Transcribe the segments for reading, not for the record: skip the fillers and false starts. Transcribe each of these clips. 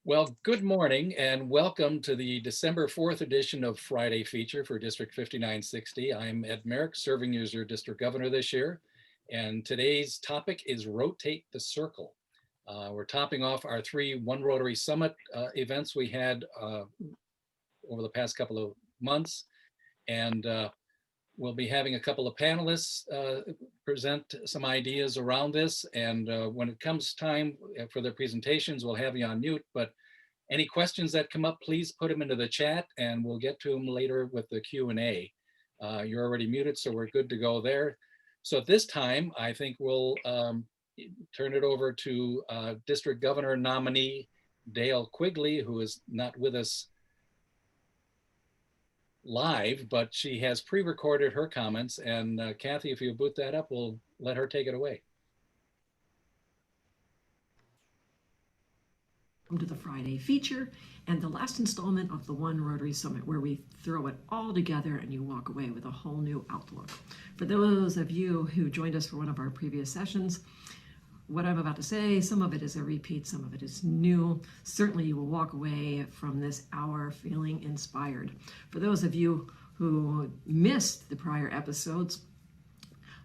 Well, good morning and welcome to the December 4th edition of Friday Feature for District 5960. I'm Ed Merrick, serving as your district governor this year. And today's topic is Rotate the Circle. We're topping off our three One Rotary Summit events we had over the past couple of months. And we'll be having a couple of panelists present some ideas around this. And when it comes time for their presentations, we'll have you on mute. But any questions that come up, please put them into the chat and we'll get to them later with the Q&A. You're already muted, so we're good to go there. So at this time, I think we'll turn it over to District Governor nominee Dale Quigley, who is not with us live, but she has pre-recorded her comments. And Kathy, if you boot that up, we'll let her take it away. Welcome to the Friday Feature and the last installment of the One Rotary Summit, where we throw it all together and you walk away with a whole new outlook. For those of you who joined us for one of our previous sessions, what I'm about to say, some of it is a repeat, some of it is new. Certainly you will walk away from this hour feeling inspired. For those of you who missed the prior episodes,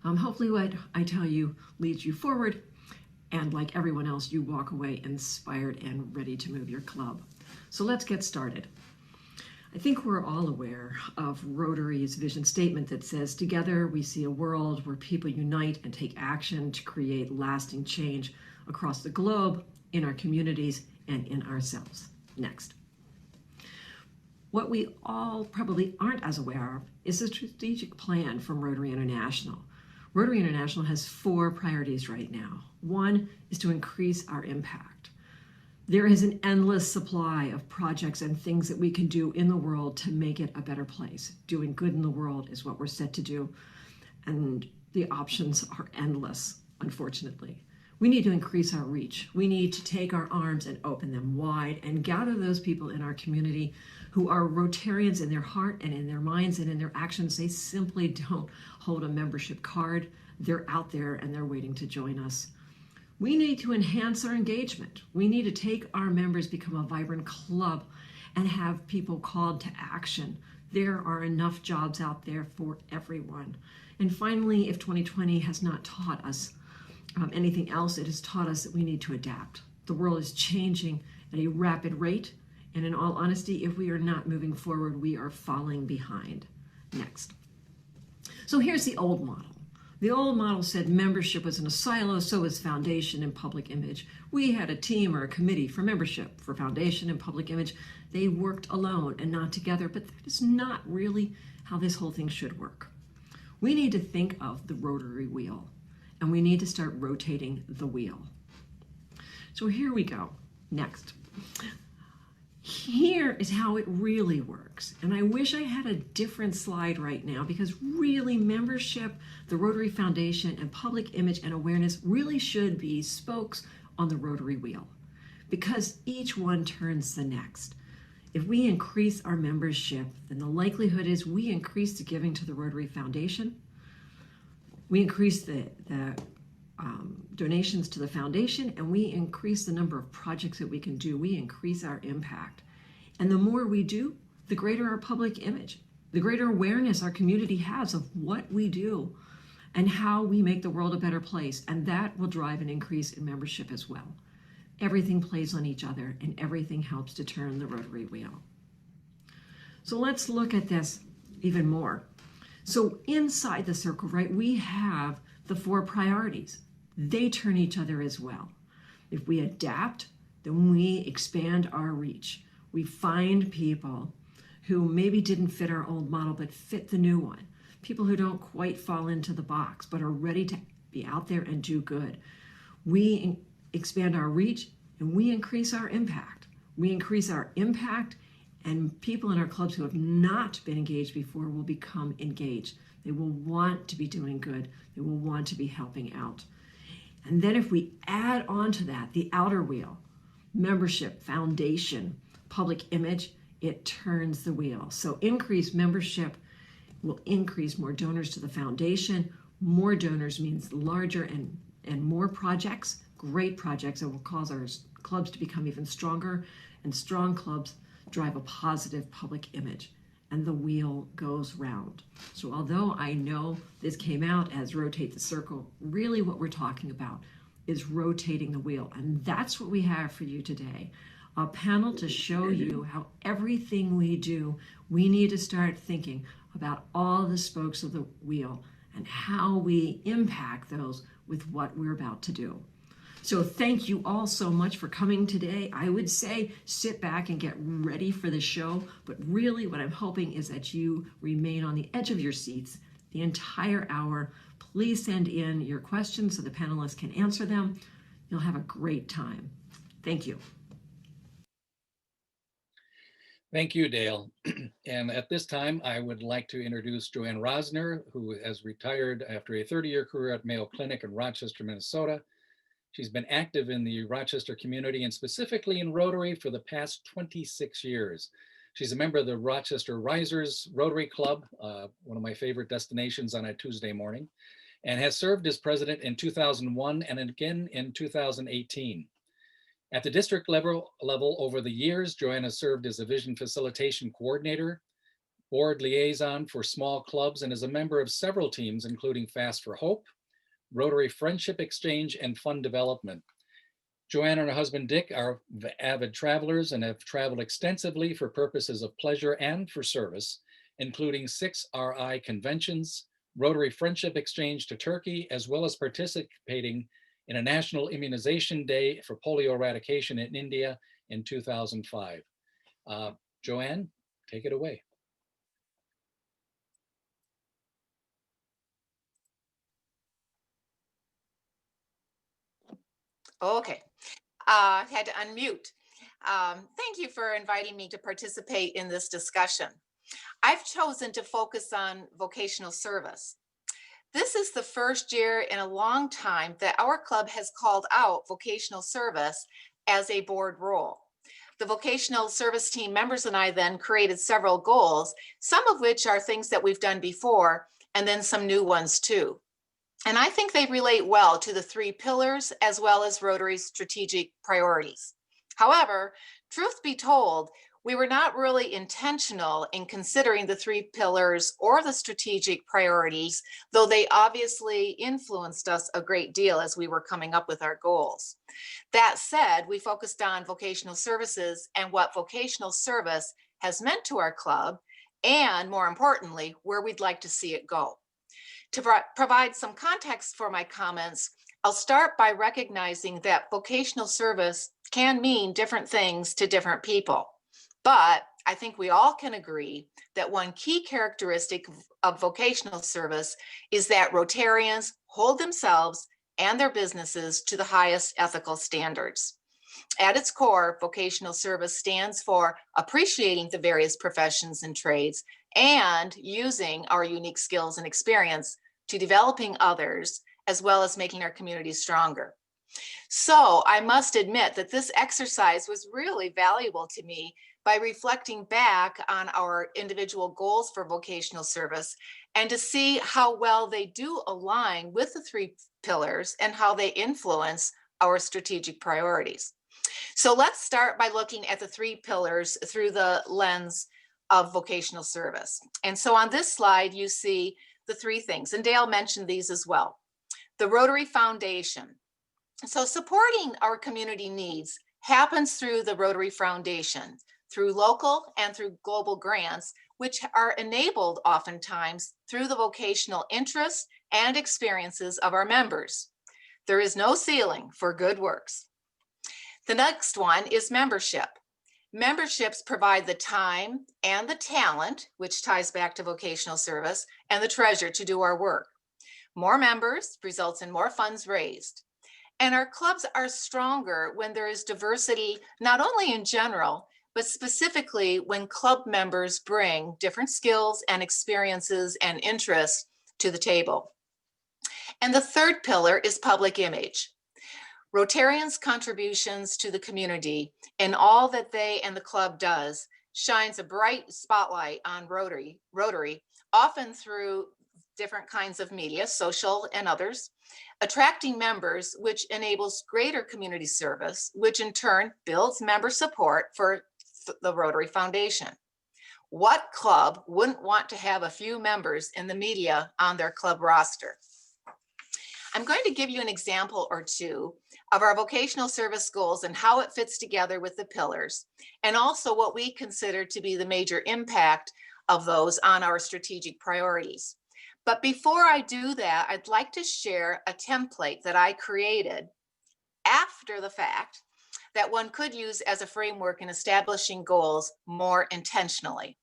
hopefully what I tell you leads you forward, and like everyone else, you walk away inspired and ready to move your club. So let's get started. I think we're all aware of Rotary's vision statement that says, "Together we see a world where people unite and take action to create lasting change across the globe, in our communities, and in ourselves." Next. What we all probably aren't as aware of is a strategic plan from Rotary International. Rotary International has 4 priorities right now. One is to increase our impact. There is an endless supply of projects and things that we can do in the world to make it a better place. Doing good in the world is what we're set to do, and the options are endless, unfortunately. We need to increase our reach. We need to take our arms and open them wide and gather those people in our community who are Rotarians in their heart and in their minds and in their actions. They simply don't hold a membership card. They're out there and they're waiting to join us. We need to enhance our engagement. We need to take our members, become a vibrant club, and have people called to action. There are enough jobs out there for everyone. And finally, if 2020 has not taught us anything else, it has taught us that we need to adapt. The world is changing at a rapid rate, and in all honesty, if we are not moving forward, we are falling behind. Next. So here's the old model. The old model said membership was in a silo, so was foundation and public image. We had a team or a committee for membership, for foundation and public image. They worked alone and not together, but that is not really how this whole thing should work. We need to think of the Rotary Wheel, and we need to start rotating the wheel. So here we go. Next. Here is how it really works. And I wish I had a different slide right now, because really membership, the Rotary Foundation, and public image and awareness really should be spokes on the Rotary Wheel, because each one turns the next. If we increase our membership, then the likelihood is we increase the giving to the Rotary Foundation, we increase the donations to the foundation, and we increase the number of projects that we can do. We increase our impact. And the more we do, the greater our public image, the greater awareness our community has of what we do and how we make the world a better place. And that will drive an increase in membership as well. Everything plays on each other, and everything helps to turn the Rotary Wheel. So let's look at this even more. So inside the circle, right, we have the 4 priorities. They turn each other as well. If we adapt, then we expand our reach. We find people who maybe didn't fit our old model but fit the new one. People who don't quite fall into the box but are ready to be out there and do good. We expand our reach and we increase our impact. We increase our impact, and people in our clubs who have not been engaged before will become engaged. They will want to be doing good. They will want to be helping out. And then if we add on to that the outer wheel, membership, foundation, public image, it turns the wheel. So increased membership will increase more donors to the foundation. More donors means larger and more projects, great projects that will cause our clubs to become even stronger and strong clubs drive a positive public image, and the wheel goes round. So although I know this came out as rotate the circle, really what we're talking about is rotating the wheel. And that's what we have for you today. A panel to show you how everything we do, we need to start thinking about all the spokes of the wheel and how we impact those with what we're about to do. So thank you all so much for coming today. I would say sit back and get ready for the show, but really what I'm hoping is that you remain on the edge of your seats the entire hour. Please send in your questions so the panelists can answer them. You'll have a great time. Thank you. Thank you, Dale. And at this time, I would like to introduce Joanne Rosner, who has retired after a 30-year career at Mayo Clinic in Rochester, Minnesota. She's been active in the Rochester community and specifically in Rotary for the past 26 years. She's a member of the Rochester Risers Rotary Club, one of my favorite destinations on a Tuesday morning, and has served as president in 2001 and again in 2018. At the district level over the years, Joanne has served as a vision facilitation coordinator, board liaison for small clubs, and is a member of several teams, including Fast for Hope, Rotary Friendship Exchange, and Fund Development. Joanne and her husband Dick are avid travelers and have traveled extensively for purposes of pleasure and for service, including 6 RI conventions, Rotary Friendship Exchange to Turkey, as well as participating in a National Immunization Day for polio eradication in India in 2005. Joanne, take it away. Okay, had to unmute. Thank you for inviting me to participate in this discussion. I've chosen to focus on vocational service. This is the first year in a long time that our club has called out vocational service as a board role. The vocational service team members and I then created several goals, some of which are things that we've done before, and then some new ones too. And I think they relate well to the 3 pillars as well as Rotary's strategic priorities. However, truth be told, we were not really intentional in considering the 3 pillars or the strategic priorities, though they obviously influenced us a great deal as we were coming up with our goals. That said, we focused on vocational services and what vocational service has meant to our club, and more importantly, where we'd like to see it go. To provide some context for my comments, I'll start by recognizing that vocational service can mean different things to different people. But I think we all can agree that one key characteristic of vocational service is that Rotarians hold themselves and their businesses to the highest ethical standards. At its core, vocational service stands for appreciating the various professions and trades and using our unique skills and experience to developing others, as well as making our communities stronger. So I must admit that this exercise was really valuable to me by reflecting back on our individual goals for vocational service and to see how well they do align with the 3 pillars and how they influence our strategic priorities. So let's start by looking at the 3 pillars through the lens of vocational service. And so on this slide, you see the 3 things, and Dale mentioned these as well. The Rotary Foundation. So supporting our community needs happens through the Rotary Foundation, through local and through global grants, which are enabled oftentimes through the vocational interests and experiences of our members. There is no ceiling for good works. The next one is membership. Memberships provide the time and the talent, which ties back to vocational service, and the treasure to do our work. More members results in more funds raised. And our clubs are stronger when there is diversity, not only in general, but specifically when club members bring different skills and experiences and interests to the table. And the 3rd pillar is public image. Rotarians' contributions to the community and all that they and the club does shines a bright spotlight on Rotary, often through different kinds of media, social and others, attracting members, which enables greater community service, which in turn builds member support for the Rotary Foundation. What club wouldn't want to have a few members in the media on their club roster? I'm going to give you an example or two of our vocational service goals and how it fits together with the pillars, and also what we consider to be the major impact of those on our strategic priorities. But before I do that, I'd like to share a template that I created after the fact that one could use as a framework in establishing goals more intentionally.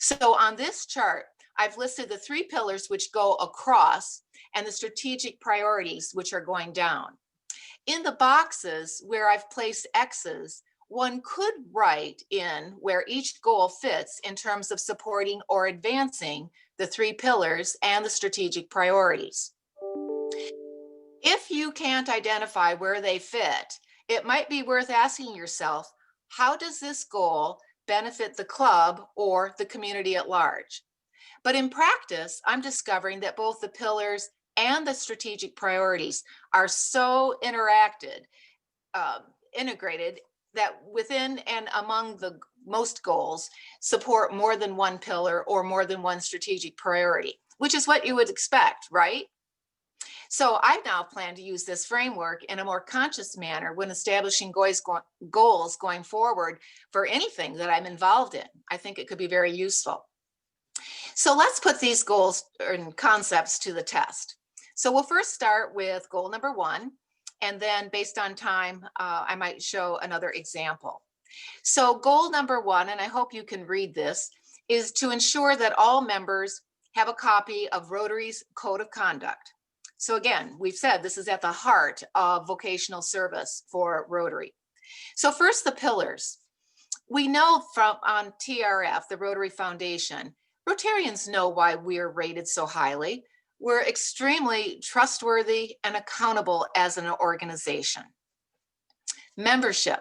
So on this chart, I've listed the 3 pillars which go across and the strategic priorities which are going down. In the boxes where I've placed X's, one could write in where each goal fits in terms of supporting or advancing the 3 pillars and the strategic priorities. If you can't identify where they fit, it might be worth asking yourself, how does this goal benefit the club or the community at large? But in practice, I'm discovering that both the pillars and the strategic priorities are so integrated that within and among the most goals support more than one pillar or more than one strategic priority, which is what you would expect, right? So I now plan to use this framework in a more conscious manner when establishing goals going forward for anything that I'm involved in. I think it could be very useful. So let's put these goals and concepts to the test. So we'll first start with goal number 1, and then based on time, I might show another example. So goal number 1, and I hope you can read this, is to ensure that all members have a copy of Rotary's Code of Conduct. So again, we've said this is at the heart of vocational service for Rotary. So first, the pillars. We know from on TRF, the Rotary Foundation, Rotarians know why we're rated so highly. We're extremely trustworthy and accountable as an organization. Membership.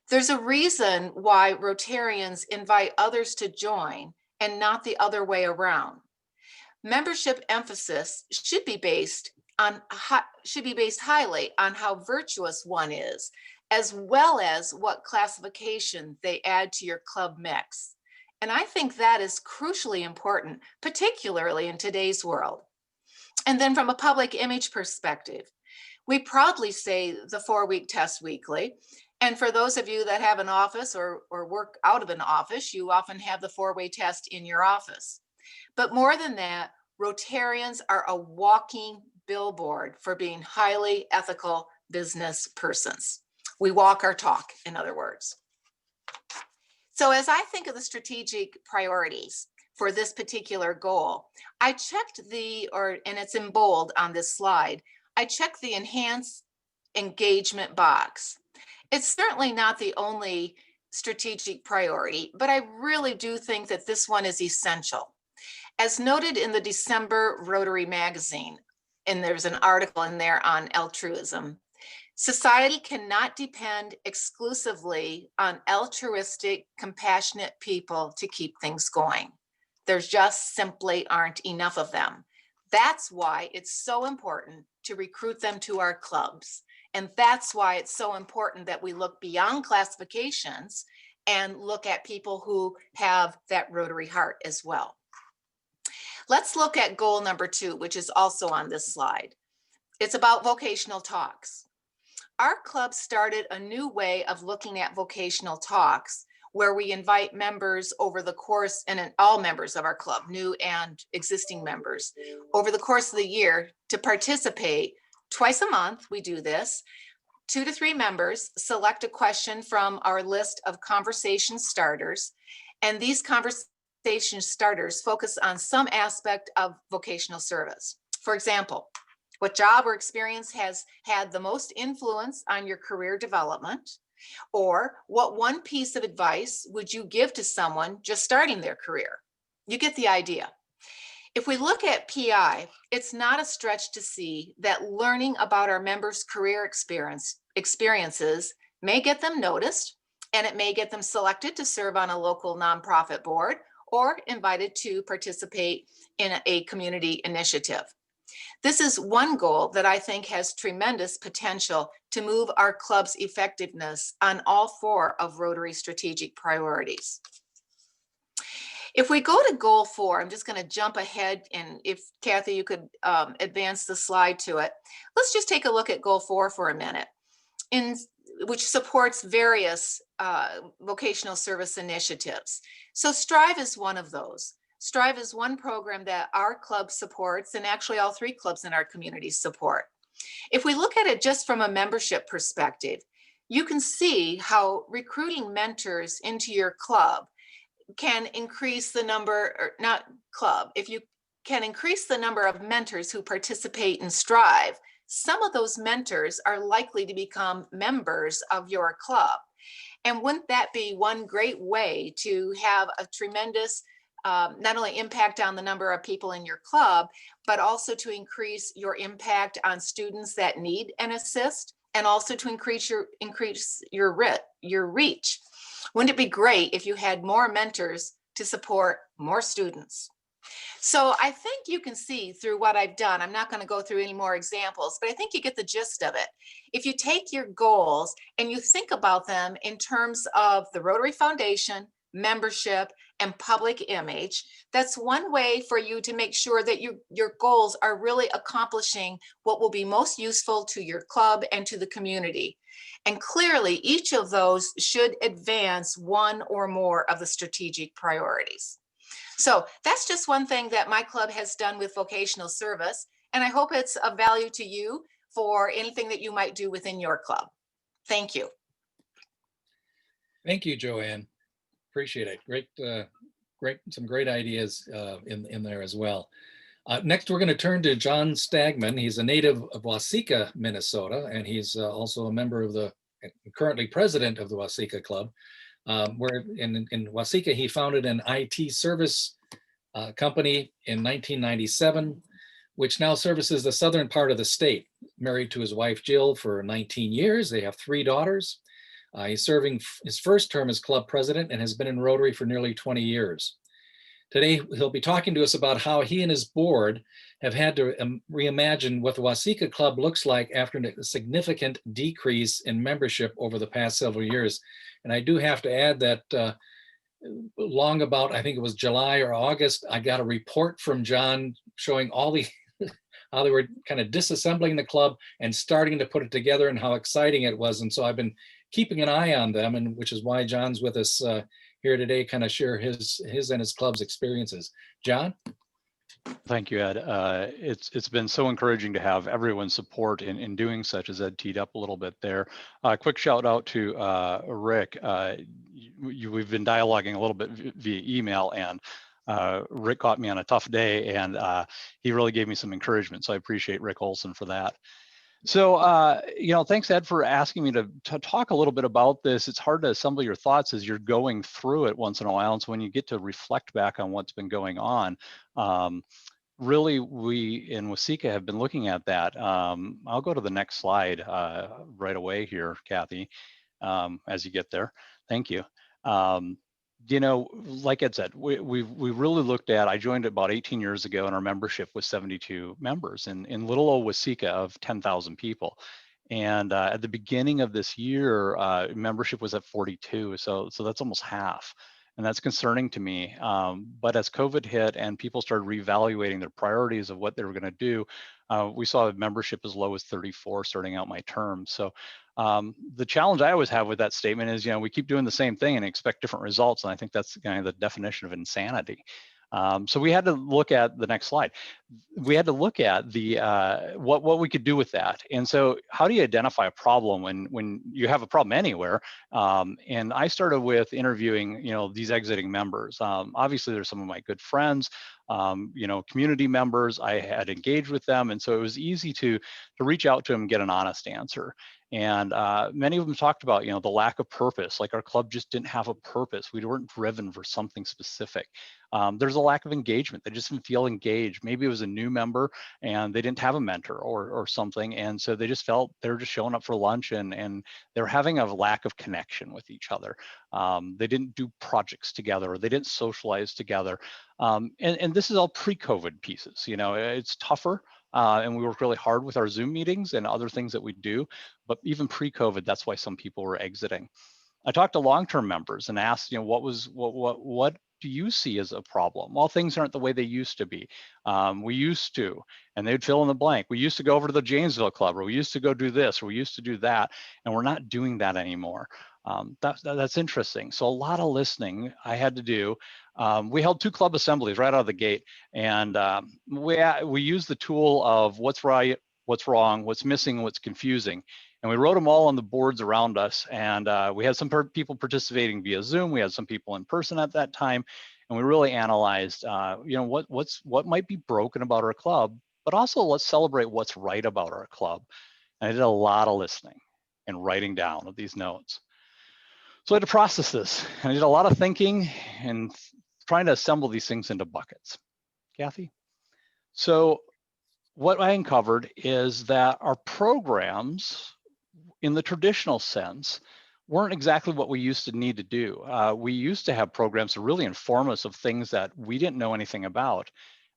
There's a reason why Rotarians invite others to join and not the other way around. Membership emphasis should be based highly on how virtuous one is, as well as what classification they add to your club mix. And I think that is crucially important, particularly in today's world. And then from a public image perspective, we proudly say the 4-week test weekly. And for those of you that have an office or work out of an office, you often have the 4-way test in your office. But more than that, Rotarians are a walking billboard for being highly ethical business persons. We walk our talk, in other words. So as I think of the strategic priorities for this particular goal, I checked and it's in bold on this slide, I checked the enhance engagement box. It's certainly not the only strategic priority, but I really do think that this one is essential. As noted in the December Rotary magazine, and there's an article in there on altruism, society cannot depend exclusively on altruistic, compassionate people to keep things going. There just simply aren't enough of them. That's why it's so important to recruit them to our clubs. And that's why it's so important that we look beyond classifications and look at people who have that Rotary heart as well. Let's look at goal number 2, which is also on this slide. It's about vocational talks. Our club started a new way of looking at vocational talks where we invite members over the course, and all members of our club, new and existing members, over the course of the year to participate. Twice a month, we do this. 2 to 3 members select a question from our list of conversation starters, and these conversation starters focus on some aspect of vocational service. For example, what job or experience has had the most influence on your career development? Or what one piece of advice would you give to someone just starting their career? You get the idea. If we look at PI, it's not a stretch to see that learning about our members' career experiences may get them noticed, and it may get them selected to serve on a local nonprofit board or invited to participate in a community initiative. This is one goal that I think has tremendous potential to move our club's effectiveness on all 4 of Rotary strategic priorities. If we go to goal 4, I'm just going to jump ahead, and if Kathy, you could advance the slide to it. Let's just take a look at goal 4 for a minute, which supports various vocational service initiatives. So Strive is one of those. Strive is one program that our club supports, and actually all 3 clubs in our community support. If we look at it just from a membership perspective, you can see how recruiting mentors into your club can increase the number, or not club, if you can increase the number of mentors who participate in Strive, some of those mentors are likely to become members of your club. And wouldn't that be one great way to have a tremendous not only impact on the number of people in your club, but also to increase your impact on students that need an assist, and also to increase your reach. Wouldn't it be great if you had more mentors to support more students? So I think you can see through what I've done, I'm not going to go through any more examples, but I think you get the gist of it. If you take your goals and you think about them in terms of the Rotary Foundation, membership, and public image, that's one way for you to make sure that your goals are really accomplishing what will be most useful to your club and to the community. And clearly, each of those should advance one or more of the strategic priorities. So that's just one thing that my club has done with vocational service, and I hope it's of value to you for anything that you might do within your club. Thank you. Thank you, Joanne. Appreciate it. Some great ideas in there as well. Next, we're going to turn to John Stagman. He's a native of Waseca, Minnesota, and he's also a member of currently president of the Waseca Club, where in Waseca, he founded an IT service company in 1997, which now services the southern part of the state. Married to his wife, Jill, for 19 years. They have 3 daughters. He's serving his first term as club president and has been in Rotary for nearly 20 years. Today, he'll be talking to us about how he and his board have had to reimagine what the Waseca Club looks like after a significant decrease in membership over the past several years. And I do have to add that I think it was July or August, I got a report from John showing all the how they were kind of disassembling the club and starting to put it together and how exciting it was. And so I've been keeping an eye on them, and which is why John's with us here today, kind of share his and his club's experiences. John? Thank you, Ed. It's been so encouraging to have everyone's support in doing such, as Ed teed up a little bit there. Quick shout out to Rick. We've been dialoguing a little bit via email, and Rick caught me on a tough day, and he really gave me some encouragement. So I appreciate Rick Olson for that. So, thanks, Ed, for asking me to talk a little bit about this. It's hard to assemble your thoughts as you're going through it once in a while. And so when you get to reflect back on what's been going on, really, we in Waseca have been looking at that. I'll go to the next slide right away here, Kathy, as you get there. Thank you. Like Ed said, we really looked at, I joined about 18 years ago, and our membership was 72 members in little old Waseca of 10,000 people. And at the beginning of this year, membership was at 42. So that's almost half. And that's concerning to me. But as COVID hit and people started reevaluating their priorities of what they were going to do, we saw membership as low as 34 starting out my term. So the challenge I always have with that statement is, we keep doing the same thing and expect different results. And I think that's kind of the definition of insanity. So we had to look at the next slide. We had to look at the what we could do with that. And so how do you identify a problem when you have a problem anywhere? And I started with interviewing, these exiting members. Obviously, there's some of my good friends, community members. I had engaged with them, and so it was easy to reach out to them and get an honest answer. And many of them talked about, the lack of purpose, like our club just didn't have a purpose. We weren't driven for something specific. There's a lack of engagement. They just didn't feel engaged. Maybe it was was a new member and they didn't have a mentor or something. And so they just felt they were just showing up for lunch and they're having a lack of connection with each other. They didn't do projects together, or they didn't socialize together. And this is all pre-COVID pieces. You know, it's tougher. And we work really hard with our Zoom meetings and other things that we do. But even pre-COVID, that's why some people were exiting. I talked to long-term members and asked, you know, what do you see as a problem? Well, things aren't the way they used to be. We used to, and they'd fill in the blank. We used to go over to the Janesville Club, or we used to go do this, or we used to do that, and we're not doing that anymore. That's interesting. So a lot of listening I had to do. We held 2 club assemblies right out of the gate, and we used the tool of what's right, what's wrong, what's missing, what's confusing. And we wrote them all on the boards around us. And we had some people participating via Zoom. We had some people in person at that time. And we really analyzed, you know, what might be broken about our club, but also let's celebrate what's right about our club. And I did a lot of listening and writing down of these notes. So I had to process this. And I did a lot of thinking and trying to assemble these things into buckets. Kathy? So what I uncovered is that our programs, in the traditional sense, weren't exactly what we used to need to do. We used to have programs to really inform us of things that we didn't know anything about.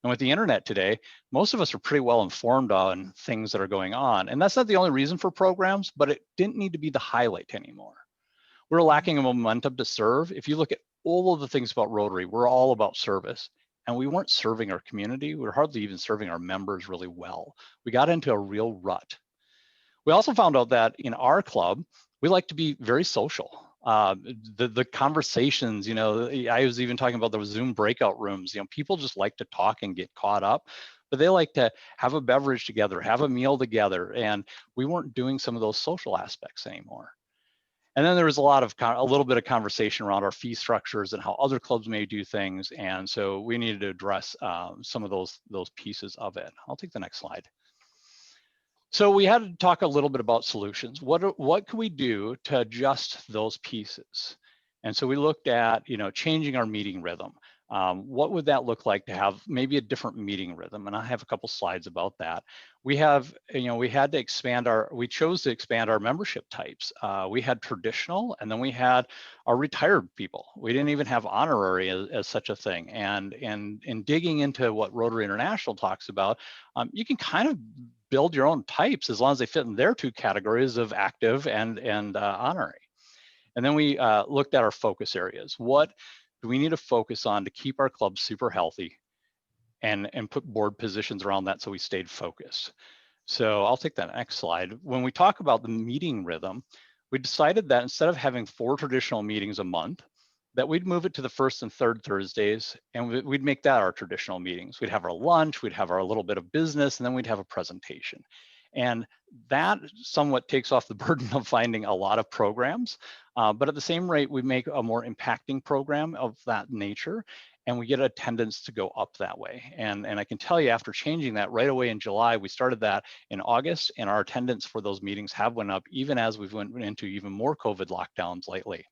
And with the internet today, most of us are pretty well informed on things that are going on. And that's not the only reason for programs, but it didn't need to be the highlight anymore. We're lacking a momentum to serve. If you look at all of the things about Rotary, we're all about service. And we weren't serving our community. We were hardly even serving our members really well. We got into a real rut. We also found out that in our club, we like to be very social. The conversations, you know, I was even talking about those Zoom breakout rooms. You know, people just like to talk and get caught up, but they like to have a beverage together, have a meal together, and we weren't doing some of those social aspects anymore. And then there was a little bit of conversation around our fee structures and how other clubs may do things, and so we needed to address some of those pieces of it. I'll take the next slide. So we had to talk a little bit about solutions. What can we do to adjust those pieces? And so we looked at, you know, changing our meeting rhythm. What would that look like to have maybe a different meeting rhythm? And I have a couple slides about that. We have, you know, we chose to expand our membership types. We had traditional, and then we had our retired people. We didn't even have honorary as such a thing. And in digging into what Rotary International talks about, you can kind of build your own types as long as they fit in their 2 categories of active and honorary. And then we looked at our focus areas. What do we need to focus on to keep our club super healthy and put board positions around that so we stayed focused? So I'll take that next slide. When we talk about the meeting rhythm, we decided that instead of having 4 traditional meetings a month, that we'd move it to the first and third Thursdays, and we'd make that our traditional meetings. We'd have our lunch, we'd have our little bit of business, and then we'd have a presentation. And that somewhat takes off the burden of finding a lot of programs, but at the same rate, we make a more impacting program of that nature, and we get attendance to go up that way. And I can tell you, after changing that right away in July, we started that in August, and our attendance for those meetings have went up, even as we've went into even more COVID lockdowns lately.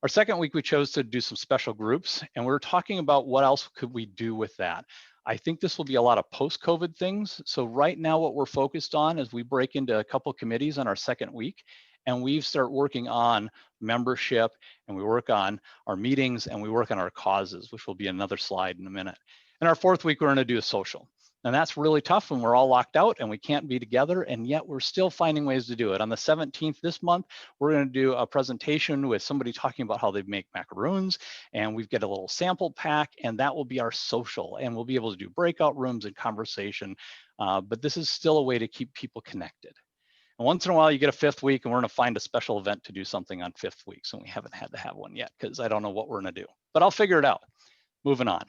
Our second week, we chose to do some special groups, and we were talking about what else could we do with that. I think this will be a lot of post-COVID things. So right now, what we're focused on is we break into a couple committees on our second week, and we start working on membership, and we work on our meetings, and we work on our causes, which will be another slide in a minute. And our fourth week, we're gonna do a social. And that's really tough when we're all locked out and we can't be together, and yet we're still finding ways to do it. On the 17th this month, we're going to do a presentation with somebody talking about how they make macaroons, and we've got a little sample pack, and that will be our social, and we'll be able to do breakout rooms and conversation, but this is still a way to keep people connected. And once in a while, you get a 5th week, and we're going to find a special event to do something on 5th weeks, and we haven't had to have one yet because I don't know what we're going to do, but I'll figure it out. Moving on.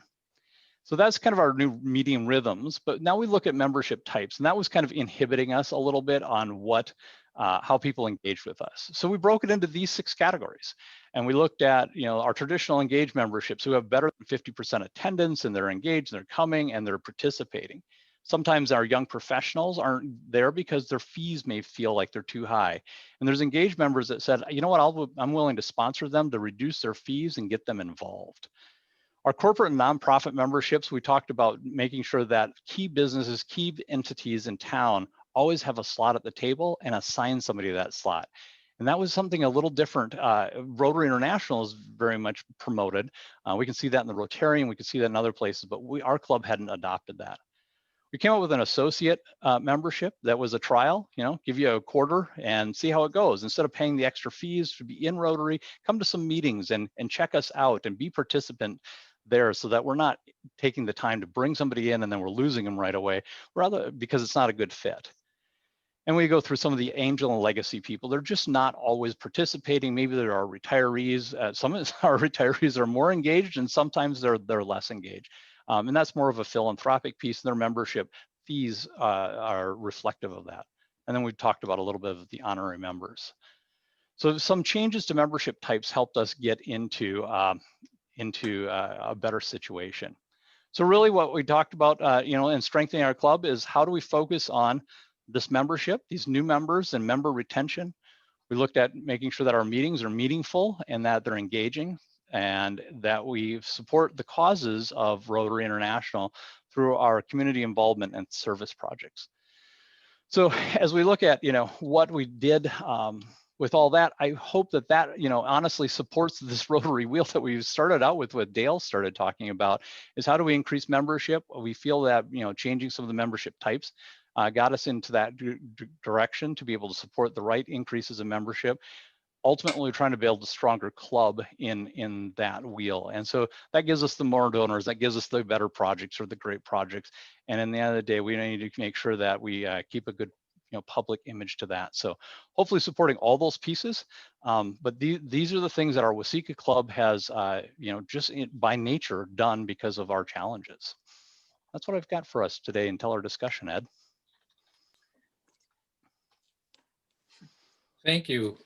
So that's kind of our new meeting rhythms, but now we look at membership types, and that was kind of inhibiting us a little bit on how people engage with us. So we broke it into these 6 categories, and we looked at, you know, our traditional engaged memberships who have better than 50% attendance, and they're engaged, and they're coming, and they're participating. Sometimes our young professionals aren't there because their fees may feel like they're too high. And there's engaged members that said, you know what, I'm willing to sponsor them to reduce their fees and get them involved. Our corporate and nonprofit memberships, we talked about making sure that key businesses, key entities in town always have a slot at the table and assign somebody to that slot. And that was something a little different. Rotary International is very much promoted. We can see that in the Rotarian, we can see that in other places, but our club hadn't adopted that. We came up with an associate membership that was a trial, give you a quarter and see how it goes. Instead of paying the extra fees to be in Rotary, come to some meetings and check us out and be participant there, so that we're not taking the time to bring somebody in and then we're losing them right away, rather because it's not a good fit. And we go through some of the angel and legacy people. They're just not always participating. Maybe there are retirees. Some of our retirees are more engaged and sometimes they're less engaged. And that's more of a philanthropic piece. Their membership fees are reflective of that. And then we talked about a little bit of the honorary members. So some changes to membership types helped us get into a better situation. So really what we talked about, in strengthening our club is how do we focus on this membership, these new members and member retention. We looked at making sure that our meetings are meaningful and that they're engaging and that we support the causes of Rotary International through our community involvement and service projects. So as we look at, what we did with all that, I hope that honestly supports this Rotary Wheel that we started out with, what Dale started talking about, is how do we increase membership? We feel that, changing some of the membership types got us into that direction to be able to support the right increases in membership. Ultimately, we're trying to build a stronger club in that wheel. And so that gives us the more donors, that gives us the better projects or the great projects. And in the end of the day, we need to make sure that we keep a good public image to that. So hopefully supporting all those pieces. But these are the things that our Waseca Club has, just by nature done because of our challenges. That's what I've got for us today until our discussion, Ed. Thank you,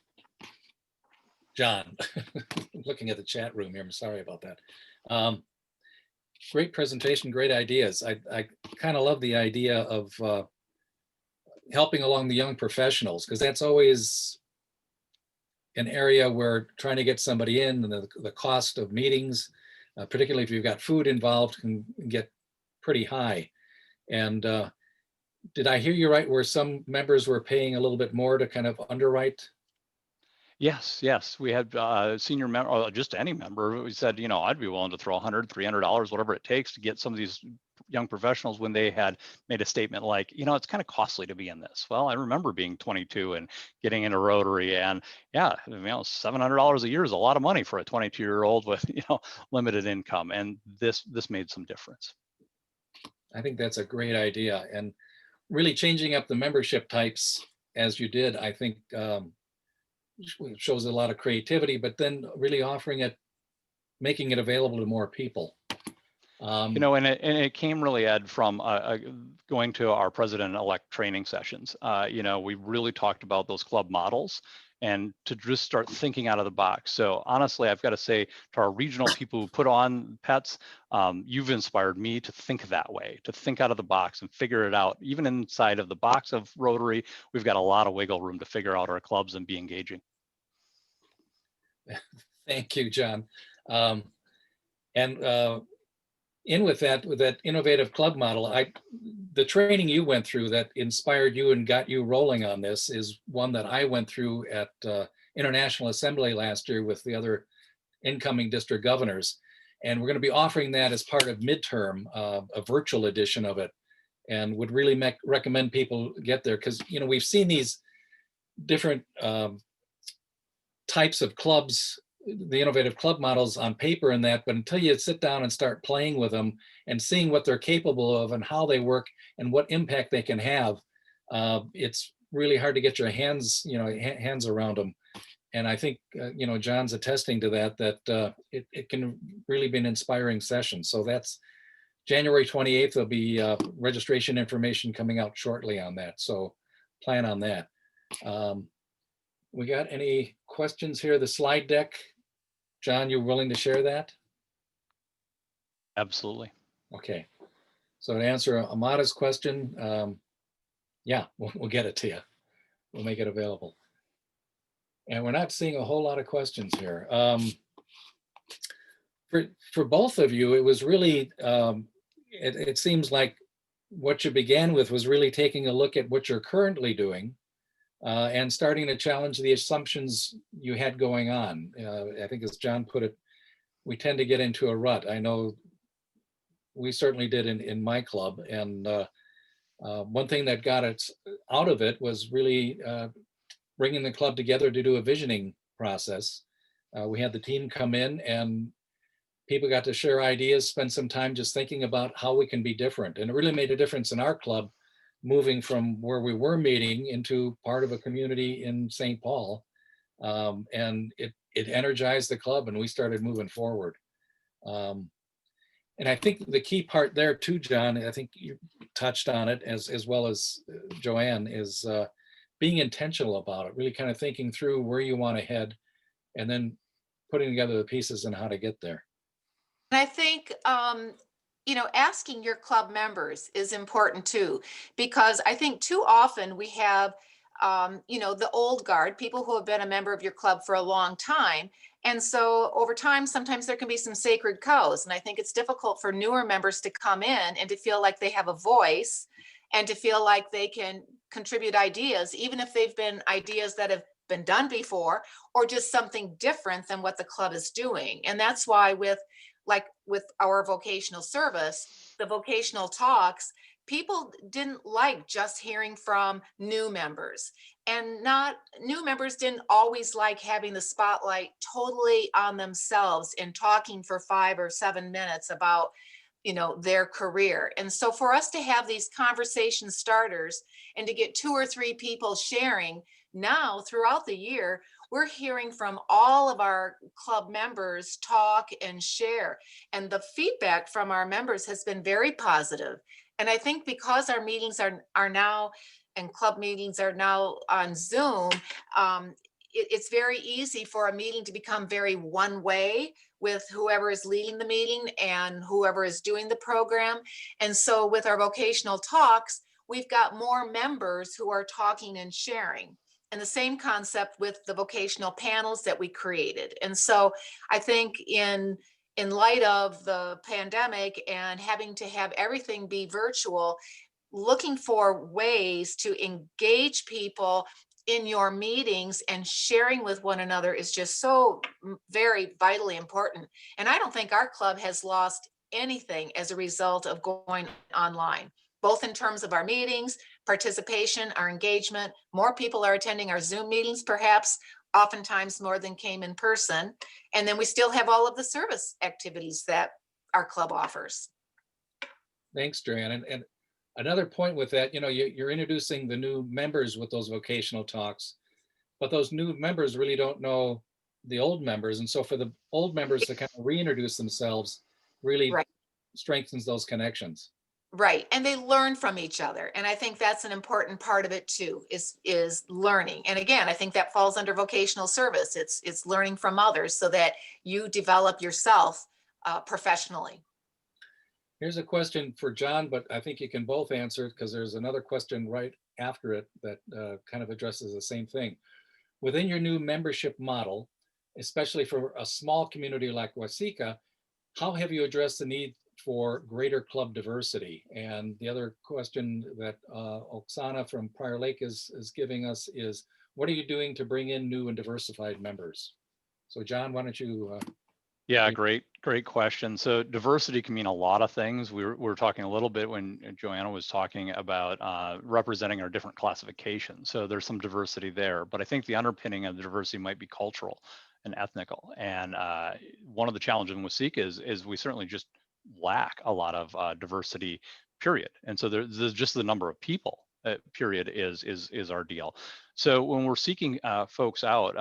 John. Looking at the chat room here, I'm sorry about that. Great presentation, great ideas. I kind of love the idea of helping along the young professionals, because that's always an area where trying to get somebody in, and the cost of meetings, particularly if you've got food involved, can get pretty high. And did I hear you right, where some members were paying a little bit more to kind of underwrite? Yes. We had senior member, or just any member, we said, I'd be willing to throw $100, $300, whatever it takes to get some of these young professionals, when they had made a statement like, it's kind of costly to be in this. Well, I remember being 22 and getting into Rotary, and yeah, $700 a year is a lot of money for a 22-year-old with, limited income. And this made some difference. I think that's a great idea. And really changing up the membership types as you did, I think shows a lot of creativity, but then really offering it, making it available to more people. And it came really, Ed, from going to our president-elect training sessions. We really talked about those club models and to just start thinking out of the box. So honestly, I've got to say to our regional people who put on pets, you've inspired me to think that way, to think out of the box and figure it out. Even inside of the box of Rotary, we've got a lot of wiggle room to figure out our clubs and be engaging. Thank you, John. In with that innovative club model, the training you went through that inspired you and got you rolling on this is one that I went through at International Assembly last year with the other incoming district governors. And we're going to be offering that as part of midterm, a virtual edition of it, and would really recommend people get there, because we've seen these different types of clubs, the innovative club models on paper and that, but until you sit down and start playing with them and seeing what they're capable of and how they work and what impact they can have, it's really hard to get your hands around them. And I think, John's attesting to that it can really be an inspiring session. So that's January 28th. There'll be registration information coming out shortly on that. So plan on that. We got any questions here? The slide deck, John, you willing to share that? Absolutely. Okay. So to answer Amada's question, yeah, we'll get it to you. We'll make it available. And we're not seeing a whole lot of questions here. For both of you, it was really, it seems like what you began with was really taking a look at what you're currently doing and starting to challenge the assumptions you had going on. I think as John put it, we tend to get into a rut. I know we certainly did in my club. And one thing that got us out of it was really bringing the club together to do a visioning process. We had the team come in and people got to share ideas, spend some time just thinking about how we can be different. And it really made a difference in our club, moving from where we were meeting into part of a community in St. Paul. And it energized the club and we started moving forward. And I think the key part there too, John, I think you touched on it as well as Joanne, is being intentional about it, really kind of thinking through where you want to head and then putting together the pieces and how to get there. And I think, asking your club members is important too, because I think too often we have, the old guard, people who have been a member of your club for a long time. And so over time, sometimes there can be some sacred cows. And I think it's difficult for newer members to come in and to feel like they have a voice and to feel like they can contribute ideas, even if they've been ideas that have been done before or just something different than what the club is doing. And that's why with our vocational service, the vocational talks, people didn't like just hearing from new members. And not new members didn't always like having the spotlight totally on themselves and talking for 5 or 7 minutes about their career. And so for us to have these conversation starters and to get 2 or 3 people sharing now throughout the year, we're hearing from all of our club members talk and share. And the feedback from our members has been very positive. And I think because our meetings are now, and club meetings are now on Zoom, it's very easy for a meeting to become very one way with whoever is leading the meeting and whoever is doing the program. And so with our vocational talks, we've got more members who are talking and sharing. And the same concept with the vocational panels that we created. And so I think in light of the pandemic and having to have everything be virtual, looking for ways to engage people in your meetings and sharing with one another is just so very vitally important. And I don't think our club has lost anything as a result of going online, both in terms of our meetings, participation, our engagement. More people are attending our Zoom meetings, perhaps oftentimes more than came in person. And then we still have all of the service activities that our club offers. Thanks, Joanne. And another point with that, you're introducing the new members with those vocational talks, but those new members really don't know the old members. And so for the old members to kind of reintroduce themselves really Right. strengthens those connections. Right. And they learn from each other. And I think that's an important part of it too, is learning. And again, I think that falls under vocational service. It's learning from others so that you develop yourself professionally. Here's a question for John, but I think you can both answer it because there's another question right after it that kind of addresses the same thing. Within your new membership model, especially for a small community like Waseca, how have you addressed the need for greater club diversity? And the other question that Oksana from Prior Lake is giving us is, what are you doing to bring in new and diversified members? So John, why don't you? Yeah, great question. So diversity can mean a lot of things. We were talking a little bit when Joanna was talking about representing our different classifications. So there's some diversity there, but I think the underpinning of the diversity might be cultural and ethnical. And one of the challenges in Waseca is we certainly just lack a lot of diversity, period. And so there's just the number of people, period, is our deal. So when we're seeking folks out,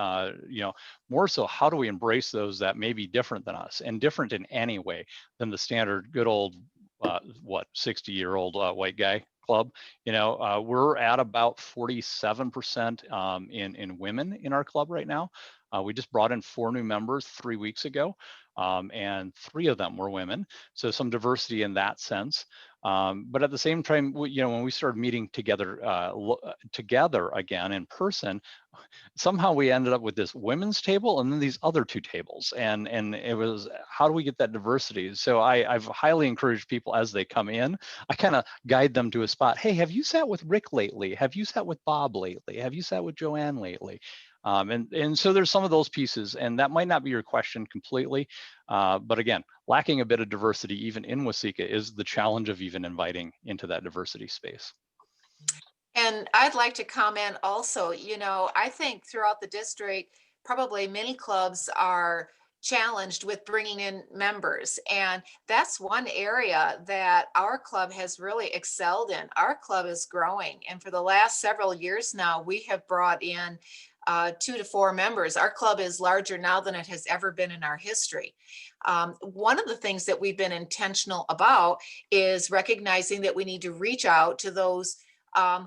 more so, how do we embrace those that may be different than us and different in any way than the standard good old 60-year-old white guy club? We're at about 47% in women in our club right now. We just brought in 4 new members 3 weeks ago. and 3 of them were women. So some diversity in that sense. But at the same time, when we started meeting together, together again in person, somehow we ended up with this women's table and then these other 2 tables, and it was, how do we get that diversity? So I've highly encouraged people as they come in, I kind of guide them to a spot. Hey, have you sat with Rick lately? Have you sat with Bob lately? Have you sat with Joanne lately? And so there's some of those pieces, and that might not be your question completely, but again, lacking a bit of diversity even in Waseca is the challenge of even inviting into that diversity space. And I'd like to comment also, I think throughout the district, probably many clubs are challenged with bringing in members. And that's one area that our club has really excelled in. Our club is growing. And for the last several years now, we have brought in 2 to 4 members. Our club is larger now than it has ever been in our history. One of the things that we've been intentional about is recognizing that we need to reach out to those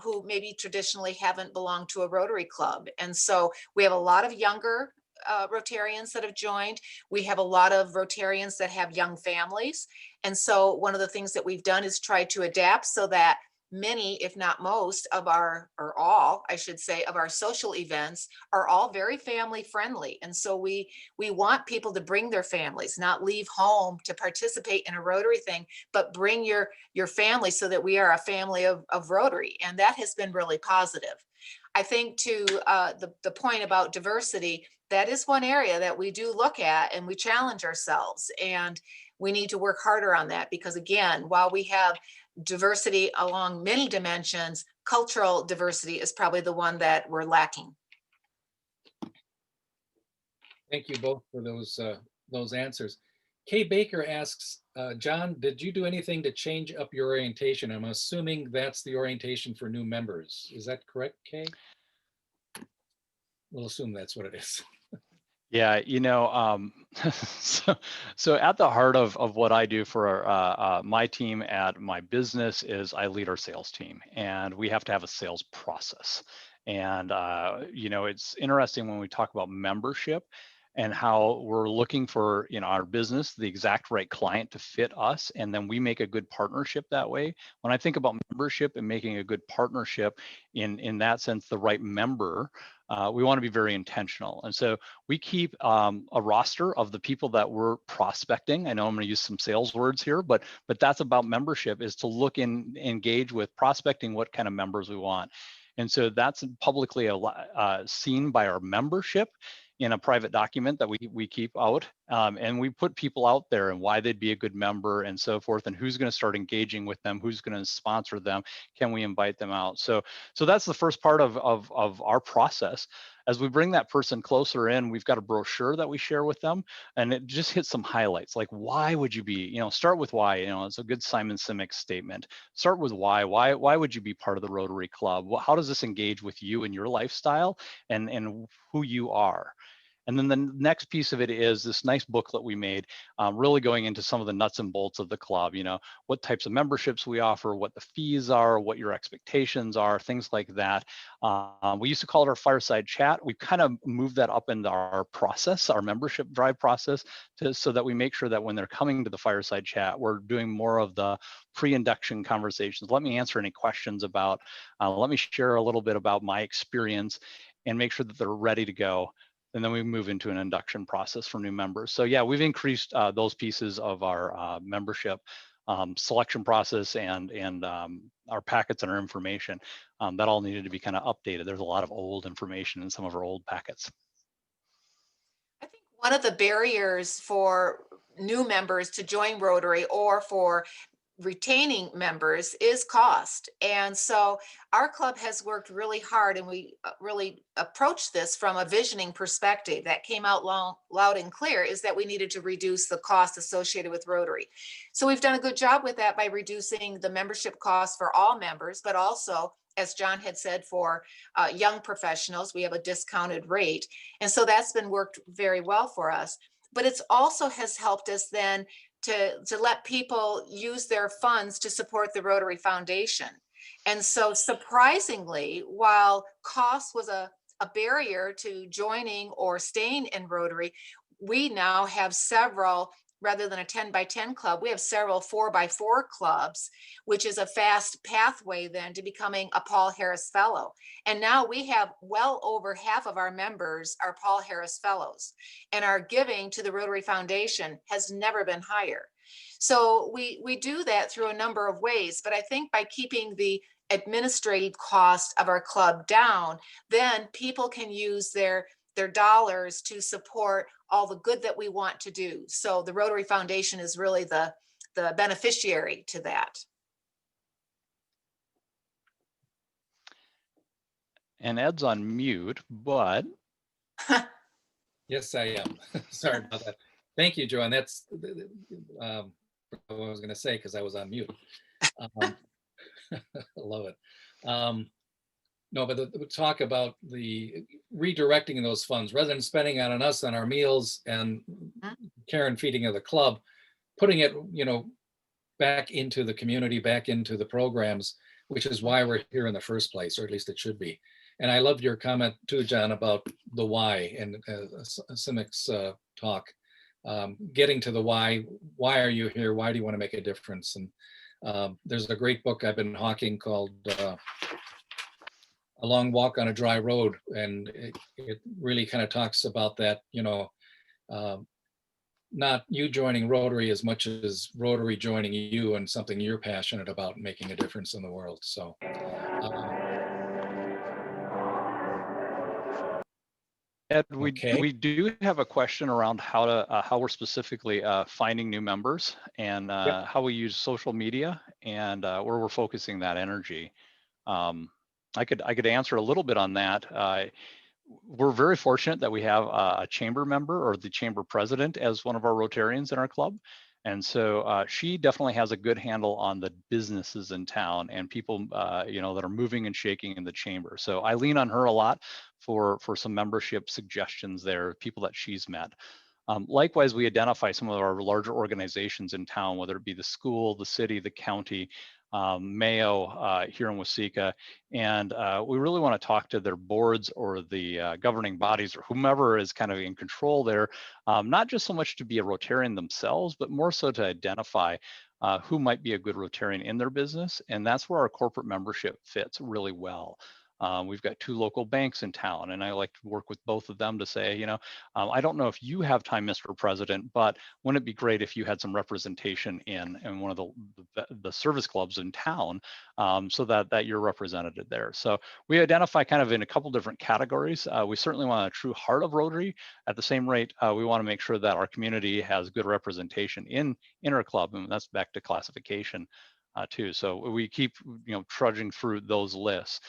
who maybe traditionally haven't belonged to a Rotary Club. And so we have a lot of younger Rotarians that have joined. We have a lot of Rotarians that have young families. And so one of the things that we've done is try to adapt so that many, if not most of our, or all, I should say, of our social events are all very family friendly. And so we want people to bring their families, not leave home to participate in a Rotary thing, but bring your family so that we are a family of Rotary. And that has been really positive. I think to the point about diversity, that is one area that we do look at and we challenge ourselves. And we need to work harder on that because, again, while we have diversity along many dimensions, cultural diversity is probably the one that we're lacking. Thank you both for those answers. Kay Baker asks, John, did you do anything to change up your orientation? I'm assuming that's the orientation for new members. Is that correct, Kay? We'll assume that's what it is. Yeah, so at the heart of what I do for my team at my business is I lead our sales team, and we have to have a sales process. And it's interesting when we talk about membership and how we're looking for our business the exact right client to fit us, and then we make a good partnership that way. When I think about membership and making a good partnership in that sense, the right member, we want to be very intentional. And so we keep a roster of the people that we're prospecting. I know I'm going to use some sales words here, but that's about membership, is to look and engage with prospecting what kind of members we want. And so that's publicly seen by our membership in a private document that we keep out, and we put people out there and why they'd be a good member and so forth, and who's going to start engaging with them, who's going to sponsor them, can we invite them out. So that's the first part of our process. As we bring that person closer in, we've got a brochure that we share with them, and it just hits some highlights like, why would you be, start with why. It's a good Simon Sinek statement. Start with why would you be part of the Rotary Club? How does this engage with you and your lifestyle and who you are? And then the next piece of it is this nice booklet we made, really going into some of the nuts and bolts of the club, what types of memberships we offer, what the fees are, what your expectations are, things like that. We used to call it our fireside chat. We kind of moved that up into our process, our membership drive process, so that we make sure that when they're coming to the fireside chat, we're doing more of the pre-induction conversations. Let me answer any questions about, let me share a little bit about my experience and make sure that they're ready to go. And then we move into an induction process for new members. So yeah, we've increased those pieces of our membership selection process and our packets and our information. That all needed to be kind of updated. There's a lot of old information in some of our old packets. I think one of the barriers for new members to join Rotary or for retaining members is cost. And so our club has worked really hard, and we really approached this from a visioning perspective that came out loud and clear, is that we needed to reduce the cost associated with Rotary. So we've done a good job with that by reducing the membership cost for all members, but also, as John had said, for young professionals, we have a discounted rate. And so that's been worked very well for us. But it's also has helped us then to let people use their funds to support the Rotary Foundation. And so surprisingly, while cost was a barrier to joining or staying in Rotary, we now have several, rather than a 10 by 10 club, we have several 4 by 4 clubs, which is a fast pathway then to becoming a Paul Harris Fellow. And now we have well over half of our members are Paul Harris Fellows, and our giving to the Rotary Foundation has never been higher. So we do that through a number of ways, but I think by keeping the administrative cost of our club down, then people can use their dollars to support all the good that we want to do. So the Rotary Foundation is really the beneficiary to that. And Ed's on mute, but Yes, I am. Sorry about that. Thank you, Joanne. That's what I was going to say because I was on mute. I love it. No, but we talk about the redirecting those funds rather than spending it on us on our meals and care and feeding of the club, putting it, back into the community, back into the programs, which is why we're here in the first place, or at least it should be. And I loved your comment too, John, about the why and Simic's talk, getting to the why. Why are you here? Why do you want to make a difference? And there's a great book I've been hawking called A Long Walk on a Dry Road. And it really kind of talks about that, not you joining Rotary as much as Rotary joining you and something you're passionate about, making a difference in the world. So Ed, okay. we do have a question around how we're specifically finding new members and Yep. how we use social media and where we're focusing that energy. I could answer a little bit on that. We're very fortunate that we have a chamber member or the chamber president as one of our Rotarians in our club. And so she definitely has a good handle on the businesses in town and people, that are moving and shaking in the chamber. So I lean on her a lot for some membership suggestions there, people that she's met. Likewise, we identify some of our larger organizations in town, whether it be the school, the city, the county, Mayo here in Waseca, and we really want to talk to their boards or the governing bodies or whomever is kind of in control there, not just so much to be a Rotarian themselves, but more so to identify who might be a good Rotarian in their business, and that's where our corporate membership fits really well. We've got 2 local banks in town, and I like to work with both of them to say, I don't know if you have time, Mr. President, but wouldn't it be great if you had some representation in one of the service clubs in town, so that you're represented there. So we identify kind of in a couple different categories. We certainly want a true heart of Rotary. At the same rate, we want to make sure that our community has good representation in our club, and that's back to classification. Too. So we keep, trudging through those lists.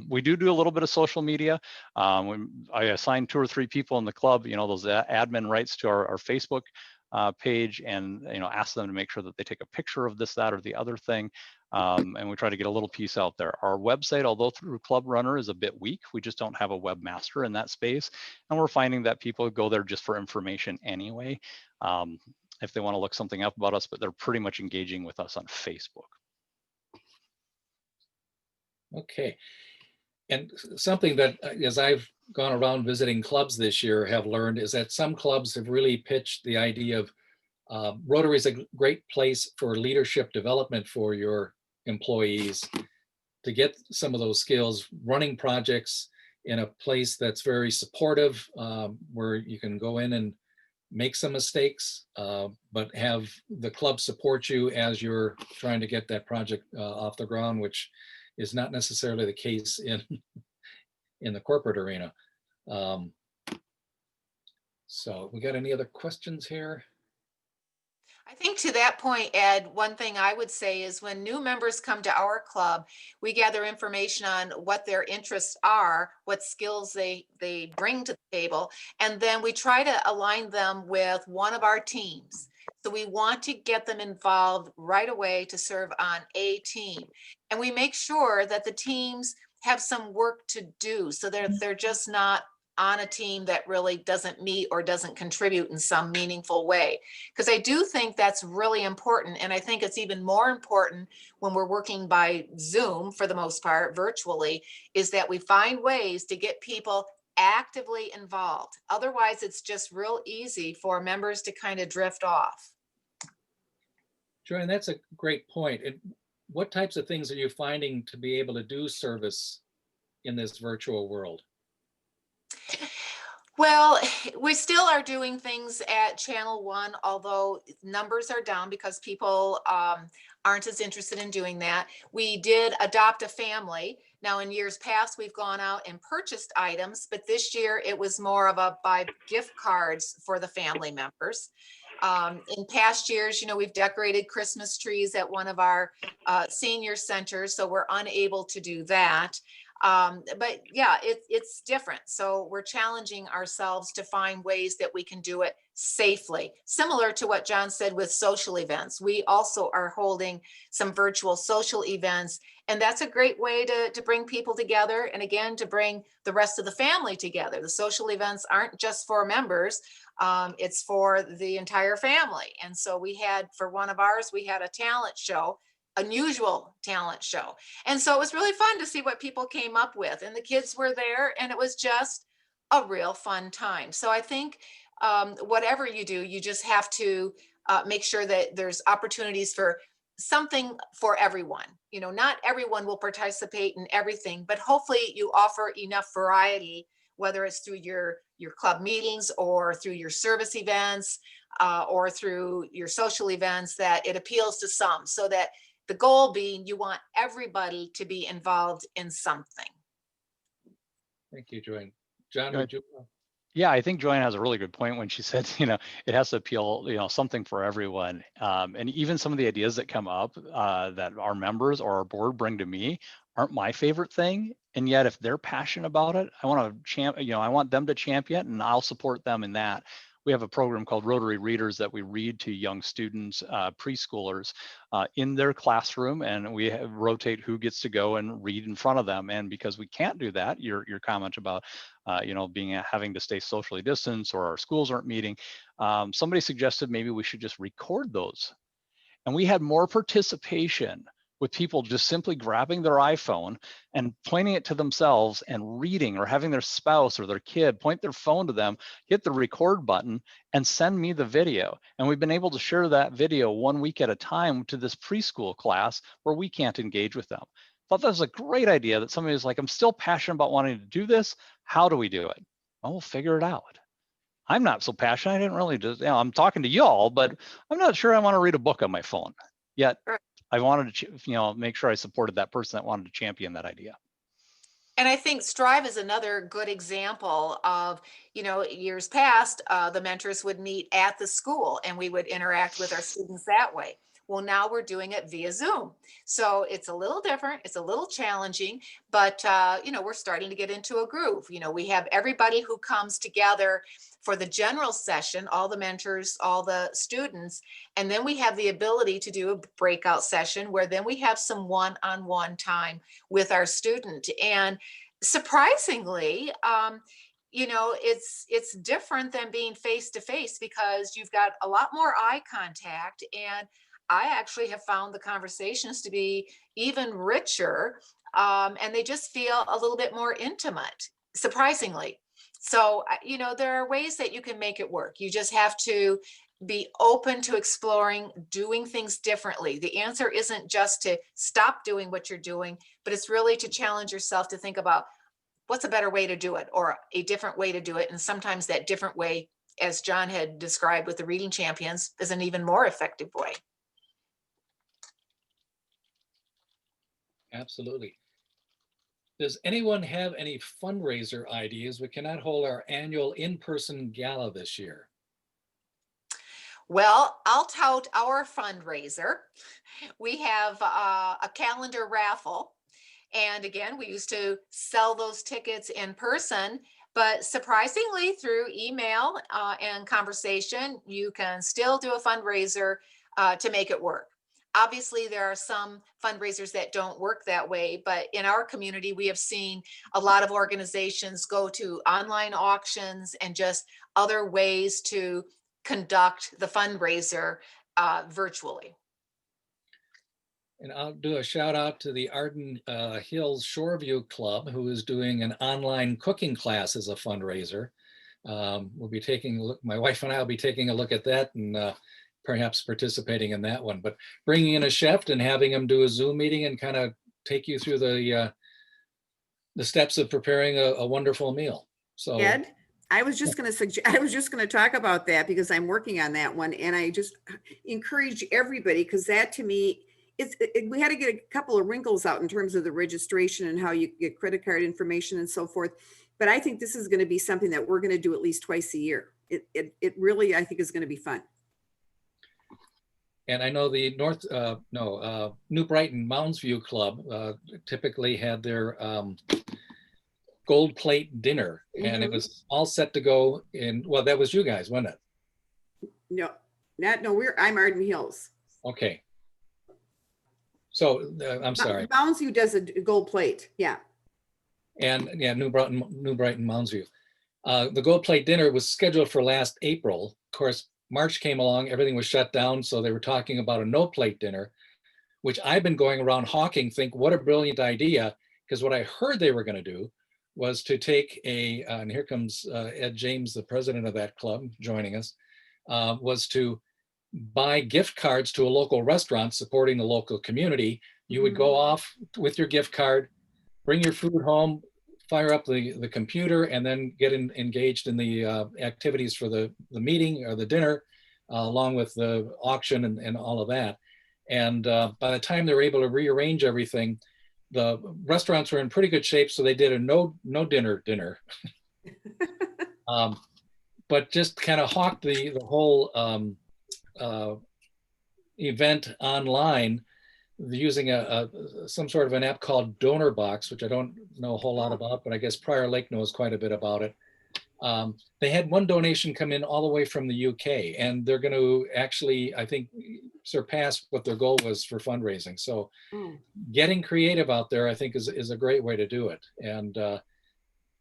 We do a little bit of social media. I assign 2 or 3 people in the club, those admin rights to our Facebook page, and ask them to make sure that they take a picture of this, that, or the other thing. And we try to get a little piece out there. Our website, although through Club Runner, is a bit weak. We just don't have a webmaster in that space, and we're finding that people go there just for information anyway. If they want to look something up about us, but they're pretty much engaging with us on Facebook. Okay. And something that, as I've gone around visiting clubs this year, have learned is that some clubs have really pitched the idea of Rotary is a great place for leadership development for your employees to get some of those skills, running projects in a place that's very supportive, where you can go in and make some mistakes, but have the club support you as you're trying to get that project off the ground, which is not necessarily the case in the corporate arena. So we got any other questions here? I think to that point, Ed, one thing I would say is when new members come to our club, we gather information on what their interests are, what skills they bring to the table, and then we try to align them with one of our teams. So we want to get them involved right away to serve on a team. And we make sure that the teams have some work to do so that they're just not on a team that really doesn't meet or doesn't contribute in some meaningful way. Because I do think that's really important. And I think it's even more important when we're working by Zoom, for the most part, virtually, is that we find ways to get people actively involved. Otherwise, it's just real easy for members to kind of drift off. Joanne, that's a great point. What types of things are you finding to be able to do service in this virtual world? Well, we still are doing things at Channel One, although numbers are down because people aren't as interested in doing that. We did adopt a family. Now, in years past, we've gone out and purchased items, but this year it was more of a buy gift cards for the family members. In past years, we've decorated Christmas trees at one of our senior centers, so we're unable to do that. But yeah, it's different. So we're challenging ourselves to find ways that we can do it safely. Similar to what John said with social events, we also are holding some virtual social events, and that's a great way to bring people together, and again, to bring the rest of the family together. The social events aren't just for members, it's for the entire family. And so we had, for one of ours, we had a talent show, unusual talent show. And so it was really fun to see what people came up with, and the kids were there, and it was just a real fun time. So I think whatever you do, you just have to make sure that there's opportunities for something for everyone. Not everyone will participate in everything, but hopefully you offer enough variety, whether it's through your club meetings or through your service events or through your social events, that it appeals to some, so that the goal being you want everybody to be involved in something. Thank you, Joanne. John, Yeah. would you? Yeah, I think Joanne has a really good point when she said, it has to appeal, something for everyone. And even some of the ideas that come up that our members or our board bring to me aren't my favorite thing. And yet, if they're passionate about it, I want to I want them to champion it, and I'll support them in that. We have a program called Rotary Readers that we read to young students, preschoolers, in their classroom, and we rotate who gets to go and read in front of them. And because we can't do that, your comment about having to stay socially distanced, or our schools aren't meeting, somebody suggested maybe we should just record those. And we had more participation with people just simply grabbing their iPhone and pointing it to themselves and reading, or having their spouse or their kid point their phone to them, hit the record button, and send me the video. And we've been able to share that video 1 week at a time to this preschool class where we can't engage with them. Thought that was a great idea, that somebody was like, I'm still passionate about wanting to do this. How do we do it? Well, we'll figure it out. I'm not so passionate. I didn't really just, I'm talking to y'all, but I'm not sure I want to read a book on my phone. Yet I wanted to, make sure I supported that person that wanted to champion that idea. And I think Strive is another good example of, years past, the mentors would meet at the school and we would interact with our students that way. Well, now we're doing it via Zoom. So it's a little different, it's a little challenging, but, we're starting to get into a groove. We have everybody who comes together for the general session, all the mentors, all the students, and then we have the ability to do a breakout session where then we have some one-on-one time with our student. And surprisingly, it's different than being face to face, because you've got a lot more eye contact, and I actually have found the conversations to be even richer, and they just feel a little bit more intimate, surprisingly. So, there are ways that you can make it work. You just have to be open to exploring, doing things differently. The answer isn't just to stop doing what you're doing, but it's really to challenge yourself to think about what's a better way to do it, or a different way to do it. And sometimes that different way, as John had described with the Reading Champions, is an even more effective way. Absolutely. Does anyone have any fundraiser ideas? We cannot hold our annual in-person gala this year. Well, I'll tout our fundraiser. We have a calendar raffle. And again, we used to sell those tickets in person, but surprisingly, through email and conversation, you can still do a fundraiser to make it work. Obviously, there are some fundraisers that don't work that way, but in our community, we have seen a lot of organizations go to online auctions and just other ways to conduct the fundraiser virtually. And I'll do a shout out to the Arden Hills Shoreview Club, who is doing an online cooking class as a fundraiser. We'll be taking a look, my wife and I will be taking a look at that and perhaps participating in that one. But bringing in a chef and having him do a Zoom meeting and kind of take you through the steps of preparing a wonderful meal. So Ed, I was just going to suggest, I was just going to talk about that because I'm working on that one, and I just encourage everybody, because that to me, we had to get a couple of wrinkles out in terms of the registration and how you get credit card information and so forth. But I think this is going to be something that we're going to do at least twice a year. It really, I think, is going to be fun. And I know the New Brighton Moundsview Club typically had their gold plate dinner, and it was all set to go in. Well, that was you guys, wasn't it? No, I'm Arden Hills. Okay. So I'm sorry. Moundsview does a gold plate, yeah. And yeah, New Brighton Moundsview. The gold plate dinner was scheduled for last April. Of course, March came along, everything was shut down, so they were talking about a no plate dinner, which I've been going around hawking, think what a brilliant idea, because what I heard they were going to do was to take and here comes Ed James, the president of that club, joining us, was to buy gift cards to a local restaurant supporting the local community. You would go off with your gift card, bring your food home, fire up the computer, and then get engaged in the activities for the meeting or the dinner, along with the auction and all of that. And by the time they were able to rearrange everything, the restaurants were in pretty good shape, so they did a no dinner. But just kind of hawked the whole event online using some sort of an app called Donor Box, which I don't know a whole lot about, but I guess Prior Lake knows quite a bit about it. They had one donation come in all the way from the UK, and they're going to actually, I think, surpass what their goal was for fundraising. So getting creative out there, I think, is a great way to do it. And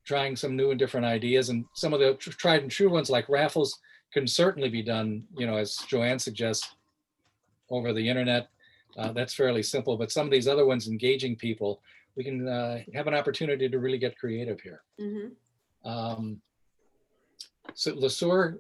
trying some new and different ideas, and some of the tried and true ones like raffles can certainly be done, as Joanne suggests, over the internet. That's fairly simple, but some of these other ones, engaging people, we can have an opportunity to really get creative here. So LeSueur,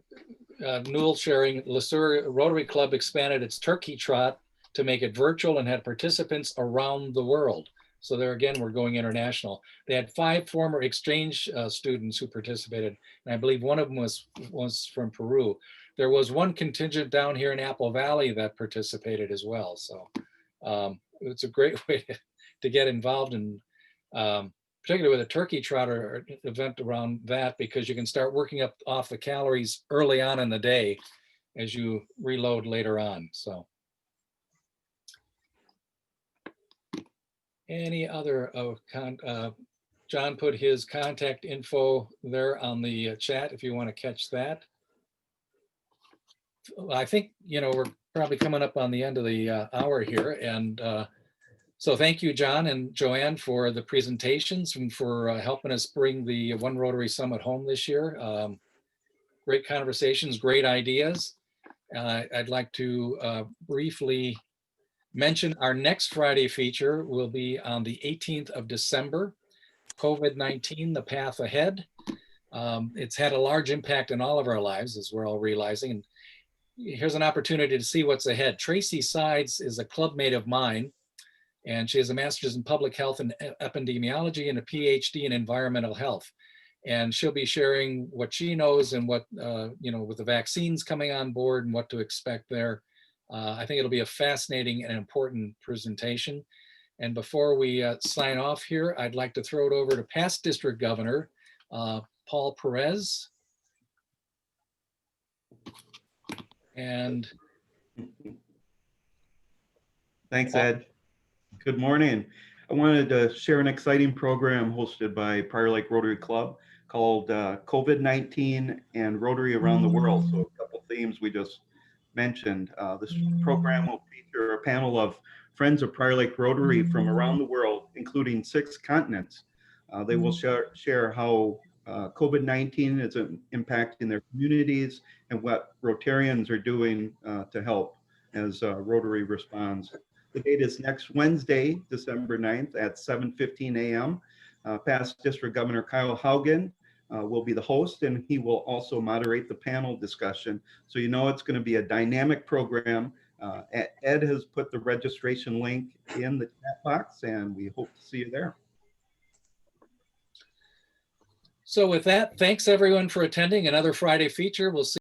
Newell sharing, LeSueur Rotary Club expanded its turkey trot to make it virtual and had participants around the world. So there again, we're going international. They had 5 former exchange students who participated, and I believe one of them was from Peru. There was one contingent down here in Apple Valley that participated as well. So it's a great way to get involved in, particularly with a turkey trotter event around that, because you can start working up off the calories early on in the day as you reload later on. So any other John put his contact info there on the chat if you want to catch that. I think, we're probably coming up on the end of the hour here. And so thank you, John and Joanne, for the presentations and for helping us bring the One Rotary Summit home this year. Great conversations, great ideas. I'd like to briefly mention our next Friday feature will be on the 18th of December, COVID-19, the path ahead. It's had a large impact in all of our lives, as we're all realizing. And here's an opportunity to see what's ahead. Tracy Sides is a club mate of mine, and she has a master's in public health and epidemiology and a PhD in environmental health. And she'll be sharing what she knows and what, with the vaccines coming on board and what to expect there. I think it'll be a fascinating and important presentation. And before we sign off here, I'd like to throw it over to past District Governor Paul Perez. And thanks, Ed. Good morning. I wanted to share an exciting program hosted by Prior Lake Rotary Club called COVID-19 and Rotary Around the World. So a couple themes we just mentioned. This program will feature a panel of friends of Prior Lake Rotary from around the world, including 6 continents. They will share how COVID-19 is impacting their communities and what Rotarians are doing to help as Rotary responds. The date is next Wednesday, December 9th at 7:15 a.m. Past District Governor Kyle Haugen will be the host, and he will also moderate the panel discussion. So you know it's going to be a dynamic program. Ed has put the registration link in the chat box, and we hope to see you there. So with that, thanks everyone for attending another Friday feature. We'll see